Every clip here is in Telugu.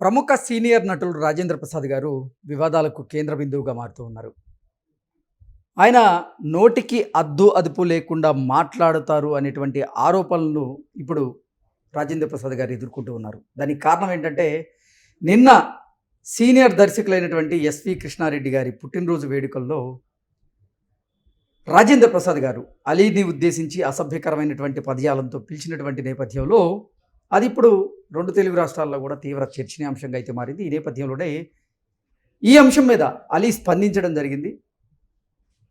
ప్రముఖ సీనియర్ నటుడు రాజేంద్ర ప్రసాద్ గారు వివాదాలకు కేంద్ర బిందువుగా మారుతూ ఉన్నారు. ఆయన నోటికి అద్దు అదుపు లేకుండా మాట్లాడుతారు అనేటువంటి ఆరోపణలను ఇప్పుడు రాజేంద్ర ప్రసాద్ గారు ఎదుర్కొంటూ ఉన్నారు. దానికి కారణం ఏంటంటే, నిన్న సీనియర్ దర్శకులైనటువంటి ఎస్వి కృష్ణారెడ్డి గారి పుట్టినరోజు వేడుకల్లో రాజేంద్ర ప్రసాద్ గారు అలీని ఉద్దేశించి అసభ్యకరమైనటువంటి పదజాలంతో పిలిచినటువంటి నేపథ్యంలో అది ఇప్పుడు రెండు తెలుగు రాష్ట్రాల్లో కూడా తీవ్ర చర్చనీయాంశంగా అయితే మారింది. ఈ నేపథ్యంలోనే ఈ అంశం మీద అలీ స్పందించడం జరిగింది.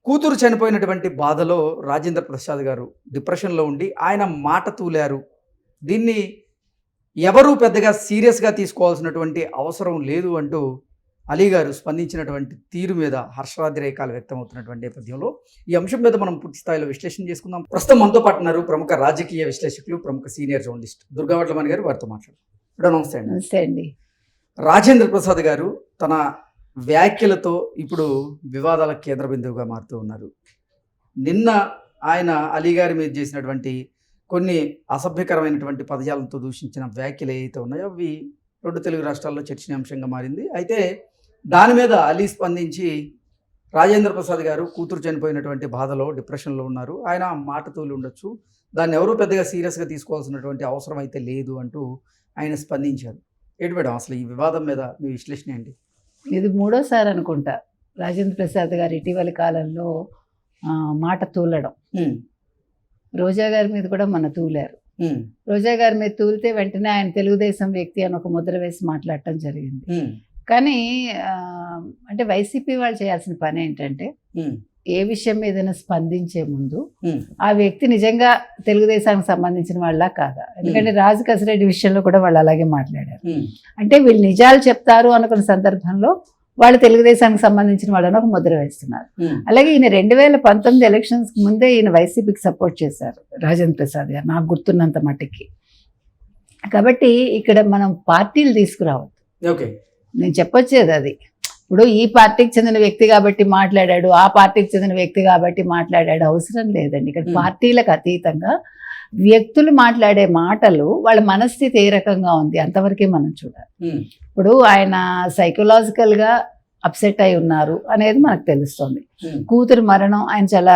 కూతురు చనిపోయినటువంటి బాధలో రాజేంద్ర ప్రసాద్ గారు డిప్రెషన్లో ఉండి ఆయన మాట తూలారు. దీన్ని ఎవరూ పెద్దగా సీరియస్గా తీసుకోవాల్సినటువంటి అవసరం లేదు అంటూ అలీ గారు స్పందించినటువంటి తీరు మీద హర్షాతిరేకాలు వ్యక్తమవుతున్నటువంటి నేపథ్యంలో ఈ అంశం మీద మనం పూర్తి స్థాయిలో విశ్లేషణ చేసుకుందాం. ప్రస్తుతం మనతో పాటు ఉన్నారు ప్రముఖ రాజకీయ విశ్లేషకులు, ప్రముఖ సీనియర్ జర్నలిస్ట్ దుర్గావట్లమణి గారు. వారితో మాట్లాడుతున్నారు. నమస్తే అండి. నమస్తే అండి. రాజేంద్ర ప్రసాద్ గారు తన వ్యాఖ్యలతో ఇప్పుడు వివాదాల కేంద్ర బిందువుగా మారుతూ ఉన్నారు. నిన్న ఆయన అలీ గారి మీద చేసినటువంటి కొన్ని అసభ్యకరమైనటువంటి పదజాలంతో దూషించిన వ్యాఖ్యలు ఏవైతే ఉన్నాయో అవి రెండు తెలుగు రాష్ట్రాల్లో చర్చనీయాంశంగా మారింది. అయితే దాని మీద అలీ స్పందించి రాజేంద్ర ప్రసాద్ గారు కూతురు చనిపోయినటువంటి బాధలో డిప్రెషన్లో ఉన్నారు, ఆయన మాట తూలి ఉండొచ్చు, దాన్ని ఎవరూ పెద్దగా సీరియస్గా తీసుకోవాల్సినటువంటి అవసరం అయితే లేదు అంటూ ఆయన స్పందించారు. ఏంటి మేడం అసలు ఈ వివాదం మీద మీ విశ్లేషణ ఏంటి? ఇది మూడోసారి అనుకుంటా రాజేంద్ర ప్రసాద్ గారు ఇటీవలి కాలంలో మాట తూలడం. రోజా గారి మీద కూడా మన తూలారు. రోజా గారి మీద తూలితే వెంటనే ఆయన తెలుగుదేశం వ్యక్తి అని ఒక ముద్ర వేసి మాట్లాడటం జరిగింది. కానీ అంటే వైసీపీ వాళ్ళు చేయాల్సిన పని ఏంటంటే, ఏ విషయం మీద స్పందించే ముందు ఆ వ్యక్తి నిజంగా తెలుగుదేశానికి సంబంధించిన వాళ్ళ కాదా? ఎందుకంటే రాజు కసిరెడ్డి విషయంలో కూడా వాళ్ళు అలాగే మాట్లాడారు. అంటే వీళ్ళు నిజాలు చెప్తారు అనుకున్న సందర్భంలో వాళ్ళు తెలుగుదేశానికి సంబంధించిన వాళ్ళని ఒక ముద్ర వేస్తున్నారు. అలాగే ఈయన 2019 ఎలక్షన్స్కి ముందే ఈయన వైసీపీకి సపోర్ట్ చేశారు రాజేంద్ర ప్రసాద్ గారు, నాకు గుర్తున్నంత మట్టికి. కాబట్టి ఇక్కడ మనం పార్టీలు తీసుకురావద్దు. ఓకే, నేను చెప్పొచ్చేది అది. ఇప్పుడు ఈ పార్టీకి చెందిన వ్యక్తి కాబట్టి మాట్లాడాడు, ఆ పార్టీకి చెందిన వ్యక్తి కాబట్టి మాట్లాడాడు, అవసరం లేదండి. ఇక్కడ పార్టీలకు అతీతంగా వ్యక్తులు మాట్లాడే మాటలు వాళ్ళ మనస్థితి ఏ రకంగా ఉంది అంతవరకే మనం చూడాలి. ఇప్పుడు ఆయన సైకలాజికల్గా అప్సెట్ అయి ఉన్నారు అనేది మనకు తెలుస్తుంది. కూతురు మరణం, ఆయన చాలా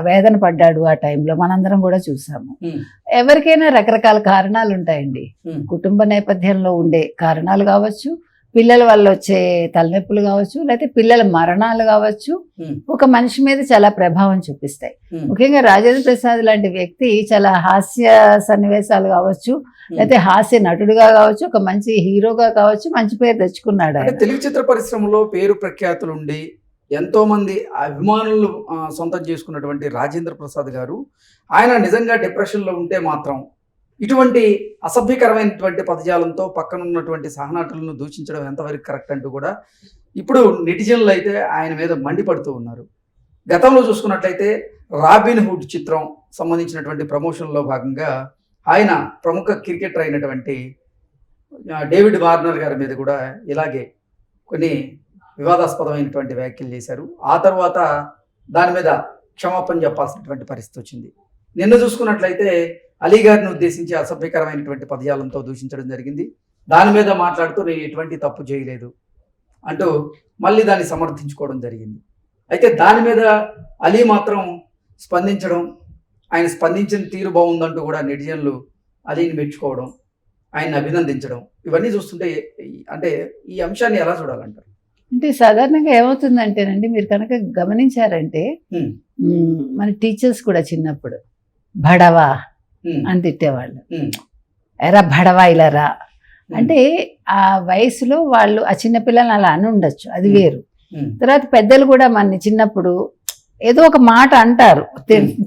వేదన పడ్డాడు ఆ టైంలో, మనందరం కూడా చూసాము. ఎవరికైనా రకరకాల కారణాలు ఉంటాయండి. కుటుంబ నేపథ్యంలో ఉండే కారణాలు కావచ్చు, పిల్లల వల్ల వచ్చే తలనొప్పులు కావచ్చు, లేకపోతే పిల్లల మరణాలు కావచ్చు, ఒక మనిషి మీద చాలా ప్రభావం చూపిస్తాయి. ముఖ్యంగా రాజేంద్ర ప్రసాద్ లాంటి వ్యక్తి చాలా హాస్య సన్నివేశాలు కావచ్చు, లేకపోతే హాస్య నటుడుగా కావచ్చు, ఒక మంచి హీరోగా కావచ్చు, మంచి పేరు తెచ్చుకున్నాడు. తెలుగు చిత్ర పరిశ్రమలో పేరు ప్రఖ్యాతులు ఉండి ఎంతో మంది అభిమానులు సొంతం చేసుకున్నటువంటి రాజేంద్ర ప్రసాద్ గారు ఆయన నిజంగా డిప్రెషన్లో ఉంటే మాత్రం ఇటువంటి అసభ్యకరమైనటువంటి పదజాలంతో పక్కన ఉన్నటువంటి సహనటులను దూషించడం ఎంతవరకు కరెక్ట్ అంటూ కూడా ఇప్పుడు నెటిజన్లు అయితే ఆయన మీద మండిపడుతూ ఉన్నారు. గతంలో చూసుకున్నట్లయితే రాబిన్ హుడ్ చిత్రం సంబంధించినటువంటి ప్రమోషన్లో భాగంగా ఆయన ప్రముఖ క్రికెటర్ అయినటువంటి డేవిడ్ వార్నర్ గారి మీద కూడా ఇలాగే కొన్ని వివాదాస్పదమైనటువంటి వ్యాఖ్యలు చేశారు. ఆ తర్వాత దాని మీద క్షమాపణ చెప్పాల్సినటువంటి పరిస్థితి వచ్చింది. నిన్న చూసుకున్నట్లయితే అలీ గారిని ఉద్దేశించి అసభ్యకరమైనటువంటి పదజాలంతో దూషించడం జరిగింది. దాని మీద మాట్లాడుతూ నేను ఎటువంటి తప్పు చేయలేదు అంటూ మళ్ళీ దాన్ని సమర్థించుకోవడం జరిగింది. అయితే దాని మీద అలీ మాత్రం స్పందించడం, ఆయన స్పందించిన తీరు బాగుందంటూ కూడా నెటిజన్లు అలీని మెచ్చుకోవడం, ఆయన్ని అభినందించడం, ఇవన్నీ చూస్తుంటే అంటే ఈ అంశాన్ని ఎలా చూడాలంటారు? అంటే సాధారణంగా ఏమవుతుందంటేనండి, మీరు కనుక గమనించారంటే మన టీచర్స్ కూడా చిన్నప్పుడు బడవా అని తిట్టేవాళ్ళు. ఎరా బడవా ఇలా రా అంటే ఆ వయసులో వాళ్ళు ఆ చిన్నపిల్లల్ని అలా అని ఉండొచ్చు, అది వేరు. తర్వాత పెద్దలు కూడా మన చిన్నప్పుడు ఏదో ఒక మాట అంటారు,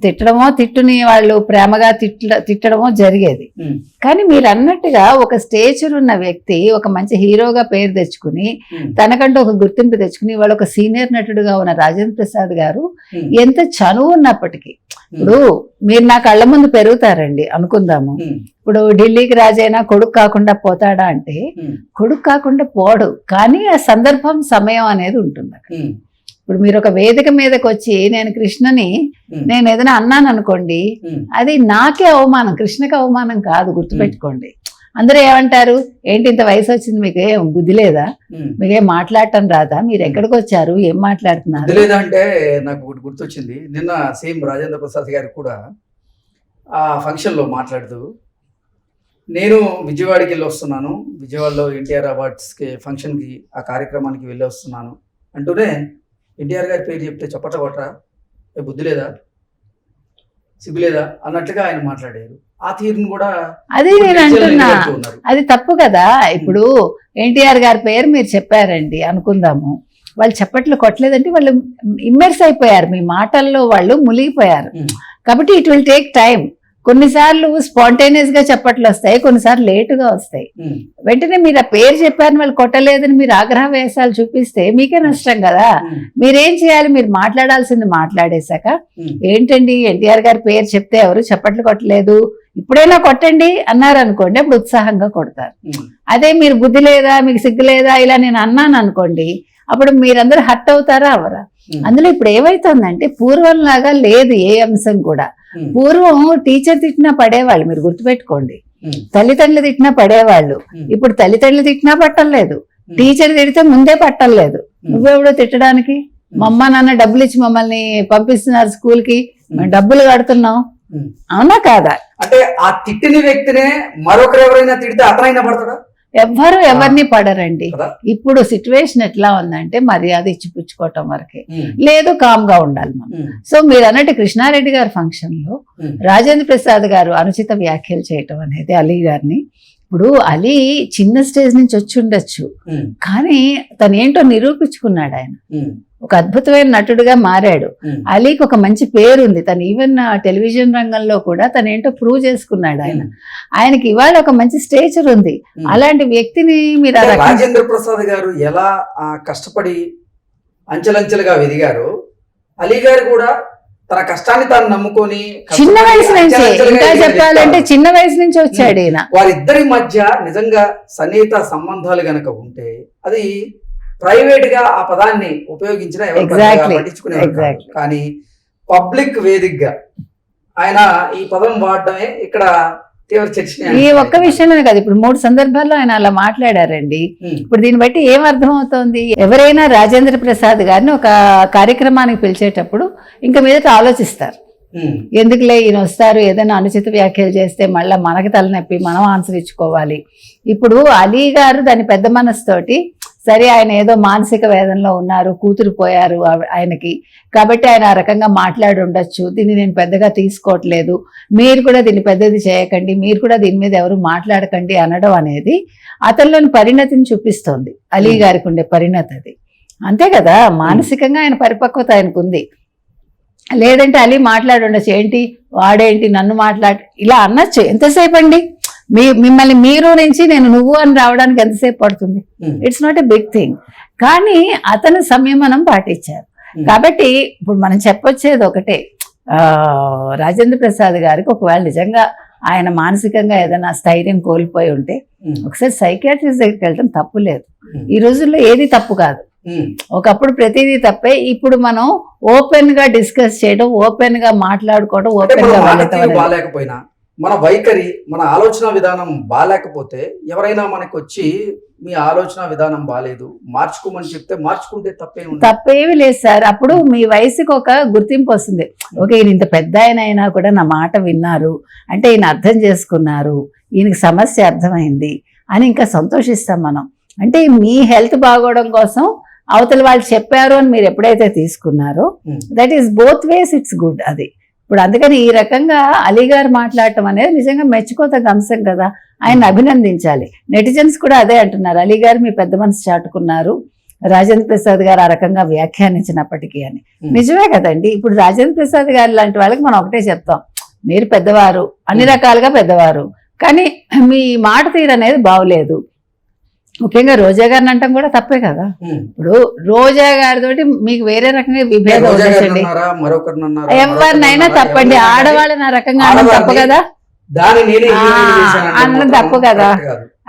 తిట్టడమో తిట్టుని వాళ్ళు ప్రేమగా తిట్టడమో జరిగేది. కానీ మీరు అన్నట్టుగా ఒక స్టేచర్ ఉన్న వ్యక్తి ఒక మంచి హీరోగా పేరు తెచ్చుకుని తనకంటూ ఒక గుర్తింపు తెచ్చుకుని వాళ్ళు ఒక సీనియర్ నటుడుగా ఉన్న రాజేంద్ర ప్రసాద్ గారు ఎంత చనువు ఉన్నప్పటికీ, ఇప్పుడు మీరు నా కళ్ళ ముందు పెరుగుతారండి అనుకుందాము, ఇప్పుడు ఢిల్లీకి రాజైనా కొడుకు కాకుండా పోతాడా అంటే కొడుకు కాకుండా పోడు, కానీ ఆ సందర్భం సమయం అనేది ఉంటుంది అక్కడ. ఇప్పుడు మీరు ఒక వేదిక మీదకి వచ్చి నేను కృష్ణని నేను ఏదైనా అన్నాను అనుకోండి, అది నాకే అవమానం, కృష్ణకి అవమానం కాదు, గుర్తుపెట్టుకోండి. అందరూ ఏమంటారు, ఏంటి ఇంత వయసు వచ్చింది మీకు ఏం బుద్ధి లేదా, మీకేం మాట్లాడటం రాదా, మీరు ఎక్కడికి వచ్చారు, ఏం మాట్లాడుతున్నారు. లేదంటే నాకు ఒకటి గుర్తొచ్చింది. నిన్న సేమ్ రాజేంద్ర ప్రసాద్ గారు కూడా ఆ ఫంక్షన్లో మాట్లాడుతూ, నేను విజయవాడకి వెళ్ళి వస్తున్నాను, విజయవాడలో ఎన్టీఆర్ అవార్డ్స్కి ఫంక్షన్కి ఆ కార్యక్రమానికి వెళ్ళి వస్తున్నాను అంటూనే ఎన్టీఆర్ గారి పేరు చెప్తే చప్పట కొట్టరా, బుద్ధి లేదా, సిగ్గు లేదా అన్నట్లుగా ఆయన మాట్లాడారు. ఆ తీరును కూడా అదే నేను అంటున్నా, అది తప్పు కదా. ఇప్పుడు ఎన్టీఆర్ గారి పేరు మీరు చెప్పారండి అనుకుందాము, వాళ్ళు చప్పట్లు కొట్టలేదంటే వాళ్ళు ఇమ్మర్స్ అయిపోయారు, మీ మాటల్లో వాళ్ళు మునిగిపోయారు. కాబట్టి ఇట్ విల్ టేక్ టైం. కొన్నిసార్లు స్పాంటేనియస్ గా చప్పట్లు వస్తాయి, కొన్నిసార్లు లేటుగా వస్తాయి. వెంటనే మీరు ఆ పేరు చెప్పారని వాళ్ళు కొట్టలేదని మీరు ఆగ్రహ వేషాలు చూపిస్తే మీకే నష్టం కదా. మీరేం చేయాలి, మీరు మాట్లాడాల్సింది మాట్లాడేశాక, ఏంటండి ఎన్టీఆర్ గారి పేరు చెప్తే ఎవరు చప్పట్లు కొట్టలేదు, ఇప్పుడైనా కొట్టండి అన్నారు అనుకోండి, అప్పుడు ఉత్సాహంగా కొడతారు. అదే మీరు బుద్ధి లేదా, మీకు సిగ్గు లేదా ఇలా నేను అన్నాను అనుకోండి, అప్పుడు మీరందరూ హర్ట్ అవుతారా అవరా. అందులో ఇప్పుడు ఏమైతుందంటే పూర్వంలాగా లేదు ఏ అంశం కూడా. పూర్వం టీచర్ తిట్టినా పడేవాళ్ళు, మీరు గుర్తుపెట్టుకోండి. తల్లిదండ్రులు తిట్టినా పడేవాళ్ళు, ఇప్పుడు తల్లిదండ్రులు తిట్టినా పట్టలేదు, టీచర్ తిడితే ముందే పట్టలేదు. నువ్వెవడో తిట్టడానికి, మా అమ్మ నాన్న డబ్బులు ఇచ్చి మమ్మల్ని పంపిస్తున్నారు స్కూల్ కి, మేము డబ్బులు కడుతున్నాం, అవునా కాదా. అంటే ఆ తిట్టిన వ్యక్తినే మరొకరు ఎవరైనా తిడితే అతనైనా పడతాడా? ఎవ్వరు ఎవరిని పడరండి. ఇప్పుడు సిచ్యువేషన్ ఎట్లా ఉందంటే మర్యాద ఇచ్చిపుచ్చుకోవటం వరకే, లేదు కామ్ గా ఉండాలి మనం. సో మీరు అన్నట్టు కృష్ణారెడ్డి గారి ఫంక్షన్ లో రాజేంద్ర ప్రసాద్ గారు అనుచిత వ్యాఖ్యలు చేయటం అనేది అలీ గారిని, ఇప్పుడు అలీ చిన్న స్టేజ్ నుంచి వచ్చి ఉండొచ్చు, కానీ తను ఏంటో నిరూపించుకున్నాడు. ఆయన ఒక అద్భుతమైన నటుడుగా మారాడు. అలీకి ఒక మంచి పేరు ఉంది, తను ఈవెన్ టెలివిజన్ రంగంలో కూడా తను ఏంటో ప్రూవ్ చేసుకున్నాడు. ఆయనకి ఇవాళ ఒక మంచి స్టేచర్ ఉంది. అలాంటి వ్యక్తిని మీరు రాజేంద్ర ప్రసాద్ గారు ఎలా కష్టపడి అంచెలంచెలుగా ఎదిగారు, అలీ గారు కూడా తన కష్టాన్ని తాను నమ్ముకొని చిన్న వయసు నుంచి, ఇంకా చెప్పాలంటే చిన్న వయసు నుంచి వచ్చాడు ఈయన. వారిద్దరి మధ్య నిజంగా సన్నిహిత సంబంధాలు గనక ఉంటే అది ప్రైవేట్ గా ఆ పదాన్ని ఉపయోగించిన పట్టించుకునేవారు. కానీ పబ్లిక్ వేదికగా ఆయన ఈ పదం వాడటమే ఇక్కడ తీవ్ర చర్చ. ఈ ఒక్క విషయంలోనే కాదు, ఇప్పుడు 3 సందర్భాల్లో ఆయన అలా మాట్లాడారండి. ఇప్పుడు దీన్ని బట్టి ఏం అర్థం అవుతోంది, ఎవరైనా రాజేంద్ర ప్రసాద్ గారిని ఒక కార్యక్రమానికి పిలిచేటప్పుడు ఇంకా మీదట ఆలోచిస్తారు. ఎందుకులే ఈయన వస్తారు, ఏదైనా అనుచిత వ్యాఖ్యలు చేస్తే మళ్ళీ మనకి తలనొప్పి, మనం ఆన్సర్ ఇచ్చుకోవాలి. ఇప్పుడు అలీ గారు దాని పెద్ద మనసుతోటి, సరే ఆయన ఏదో మానసిక వేదనలో ఉన్నారు, కూతురు పోయారు ఆయనకి, కాబట్టి ఆయన ఆ రకంగా మాట్లాడి ఉండొచ్చు, దీన్ని నేను పెద్దగా తీసుకోవట్లేదు, మీరు కూడా దీన్ని పెద్దది చేయకండి, మీరు కూడా దీని మీద ఎవరు మాట్లాడకండి అనడం అనేది అతనిలోని పరిణతిని చూపిస్తోంది. అలీ గారికి ఉండే పరిణతి అది, అంతే కదా. మానసికంగా ఆయన పరిపక్వత ఆయనకు ఉంది. లేదంటే అలీ మాట్లాడి ఉండొచ్చు, ఏంటి వాడేంటి నన్ను ఇలా అనొచ్చు. ఎంతసేపు అండి, మిమ్మల్ని మీరు నుంచి నేను నువ్వు అని రావడానికి ఎంతసేపు పడుతుంది? It's not a big thing. కానీ అతను సంయమనం పాటించారు. కాబట్టి ఇప్పుడు మనం చెప్పొచ్చేది ఒకటే, రాజేంద్ర ప్రసాద్ గారికి ఒకవేళ నిజంగా ఆయన మానసికంగా ఏదైనా స్థైర్యం కోల్పోయి ఉంటే ఒకసారి సైకియాట్రిస్ట్ దగ్గరికి వెళ్ళడం తప్పు లేదు. ఈ రోజుల్లో ఏది తప్పు కాదు, ఒకప్పుడు ప్రతిదీ తప్పే. ఇప్పుడు మనం ఓపెన్ గా డిస్కస్ చేయడం, ఓపెన్ గా మాట్లాడుకోవడం, ఓపెన్ గా బాగాలేకపోయినా మన వైఖరి, మన ఆలోచన విధానం బాగాలేకపోతే ఎవరైనా మనకు వచ్చి మీ ఆలోచన విధానం బాగాలేదు మార్చుకోమని చెప్తే మార్చుకుంటే తప్పేమీ లేదు సార్. అప్పుడు మీ వయసుకి ఒక గుర్తింపు వస్తుంది. ఓకే, ఈయన ఇంత పెద్ద అయినా కూడా నా మాట విన్నారు అంటే ఈయన అర్థం చేసుకున్నారు, ఈయనకి సమస్య అర్థమైంది అని ఇంకా సంతోషిస్తాం మనం. అంటే మీ హెల్త్ బాగోవడం కోసం అవతల వాళ్ళు చెప్పారు అని మీరు ఎప్పుడైతే తీసుకున్నారో that is both ways, it's good. అది ఇప్పుడు అందుకని ఈ రకంగా అలీ గారు మాట్లాడటం అనేది నిజంగా మెచ్చుకోదగ్గ అంశం కదా, ఆయన అభినందించాలి. నెటిజన్స్ కూడా అదే అంటున్నారు, అలీ గారు మీ పెద్ద మనసు చాటుకున్నారు, రాజేంద్ర ప్రసాద్ గారు ఆ రకంగా వ్యాఖ్యానించినప్పటికీ అని. నిజమే కదండి. ఇప్పుడు రాజేంద్ర ప్రసాద్ గారు లాంటి వాళ్ళకి మనం ఒకటే చెప్తాం, మీరు పెద్దవారు, అన్ని రకాలుగా పెద్దవారు, కానీ మీ మాట తీరు అనేది బాగులేదు. ముఖ్యంగా రోజా గారిని అంటాం కూడా తప్పే కదా. ఇప్పుడు రోజా గారితోటి మీకు వేరే రకంగా విభేదం ఉండొచ్చండి, ఎవరినైనా తప్పండి, ఆడవాళ్ళని ఆ రకంగా అనడం తప్పు కదా, అన్నం తప్పు కదా.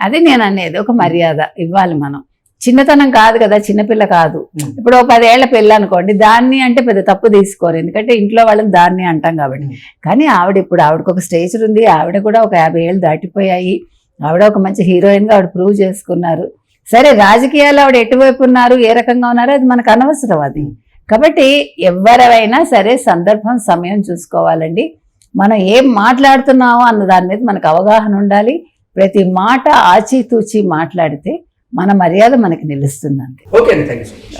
అది నేను అనేది ఒక మర్యాద ఇవ్వాలి మనం. చిన్నతనం కాదు కదా, చిన్నపిల్ల కాదు. ఇప్పుడు 10 ఏళ్ల పిల్ల అనుకోండి, దాన్ని అంటే పెద్ద తప్పు తీసుకోరు, ఎందుకంటే ఇంట్లో వాళ్ళని దాన్ని అంటాం కాబట్టి. కానీ ఆవిడకు ఒక స్టేచర్ ఉంది, ఆవిడ కూడా ఒక 50 ఏళ్ళు దాటిపోయాయి. ఆవిడ ఒక మంచి హీరోయిన్గా ఆవిడ ప్రూవ్ చేసుకున్నారు. సరే, రాజకీయాలు ఆవిడ ఎటువైపు ఉన్నారు, ఏ రకంగా ఉన్నారు, అది మనకు అనవసరం అది. కాబట్టి ఎవరైనా సరే సందర్భం సమయం చూసుకోవాలండి. మనం ఏం మాట్లాడుతున్నామో అన్న దాని మీద మనకు అవగాహన ఉండాలి. ప్రతి మాట ఆచితూచి మాట్లాడితే మన మర్యాద మనకి నిలుస్తుందండి. ఓకే అండి, థ్యాంక్ యూ సో మచ్.